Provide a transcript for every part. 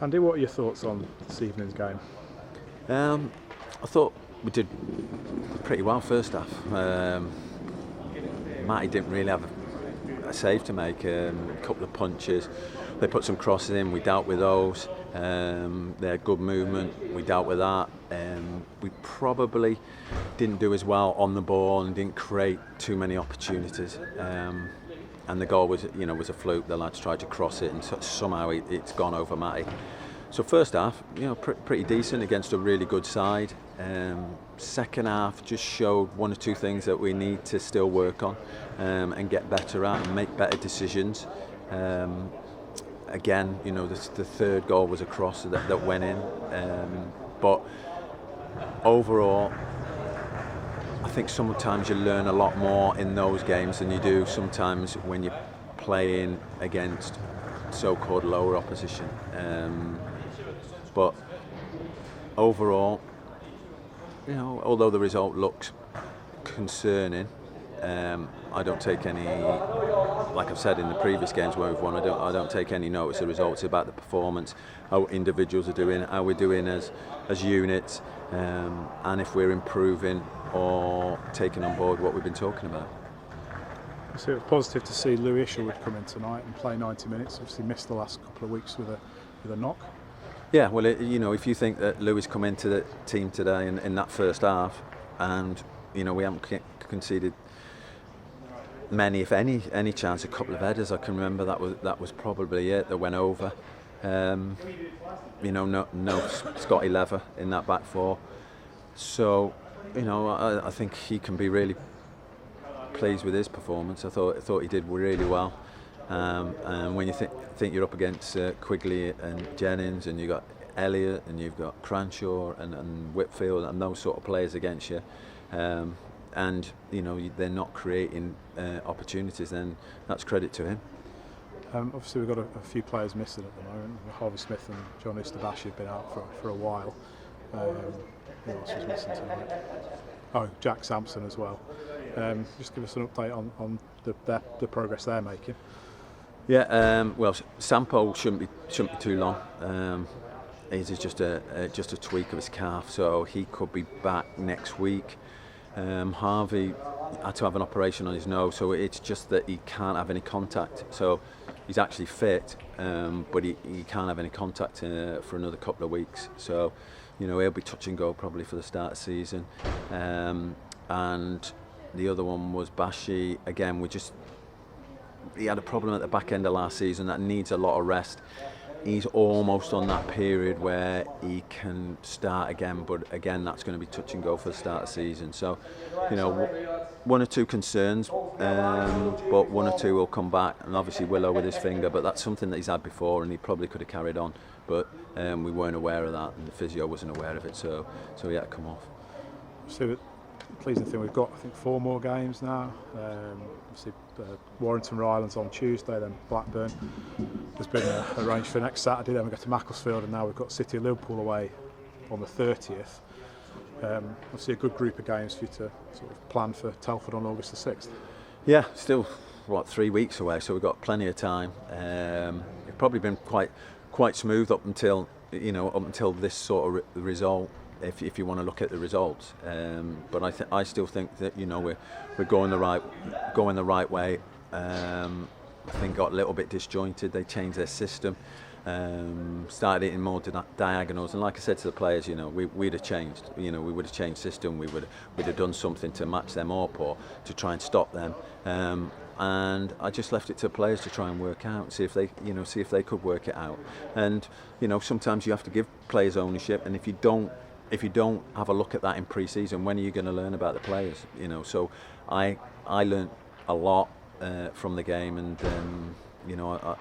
Andy, what are your thoughts on this evening's game? I thought we did pretty well first half. Matty didn't really have a save to make, a couple of punches. They put some crosses in, we dealt with those. They had good movement, we dealt with that. We probably didn't do as well on the ball and didn't create too many opportunities. And the goal was a fluke. The lads tried to cross it and somehow it's gone over Matty. So first half, pretty decent against a really good side. Second half just showed one or two things that we need to still work on and get better at and make better decisions. Again, the third goal was a cross that went in. But overall, I think sometimes you learn a lot more in those games than you do sometimes when you're playing against so-called lower opposition. But overall, although the result looks concerning, I don't take any, like I've said in the previous games where we've won, I don't take any notice of the results. It's about the performance, how individuals are doing, how we're doing as units, and if we're improving or taking on board what we've been talking about. So it was positive to see Louis Isherwood come in tonight and play 90 minutes. Obviously missed the last couple of weeks with a knock. Yeah, well, if you think that Louis come into the team today in that first half, and we haven't conceded many, if any chance, a couple of headers. I can remember that was probably it that went over. No Scotty Lever in that back four. So, I think he can be really pleased with his performance. I thought he did really well. And when you think you're up against Quigley and Jennings, and you've got Elliott and you've got Cranshaw and Whitfield and those sort of players against you, and they're not creating opportunities, then that's credit to him. Obviously we've got a few players missing at the moment. Harvey Smith and John Easterbash have been out for a while. Who else was missing tonight? Oh, Jack Sampson as well. Just give us an update on the progress they're making. Yeah, well, Sampo shouldn't be too long. It is just a tweak of his calf, so he could be back next week. Harvey had to have an operation on his nose, so it's just that he can't have any contact. So he's actually fit, but he can't have any contact for another couple of weeks. So, he'll be touch and go probably for the start of the season. And the other one was Bashi. Again, he had a problem at the back end of last season that needs a lot of rest. He's almost on that period where he can start again, but again, that's going to be touch and go for the start of the season. So, one or two concerns, but one or two will come back, and obviously Willow with his finger, but that's something that he's had before, and he probably could have carried on, but we weren't aware of that, and the physio wasn't aware of it, so he had to come off. So the pleasing thing, we've got I think 4 more games now. Obviously Warrington Rylands on Tuesday, then Blackburn has been arranged for next Saturday, then we go to Macclesfield, and now we've got City of Liverpool away on the 30th. Obviously a good group of games for you to sort of plan for Telford on August the 6th. Yeah, still 3 weeks away, so we've got plenty of time. It's probably been quite smooth up until this sort of result, if you want to look at the results. But I still think that we're going the right way. I think got a little bit disjointed. They changed their system, started hitting more diagonals, and like I said to the players, we'd have changed. We would have changed system. We'd have done something to match them up or to try and stop them. And I just left it to the players to try and work out, see if they could work it out. And sometimes you have to give players ownership, and if you don't have a look at that in pre-season, when are you going to learn about the players? So I learned a lot from the game, and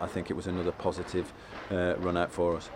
I think it was another positive run out for us.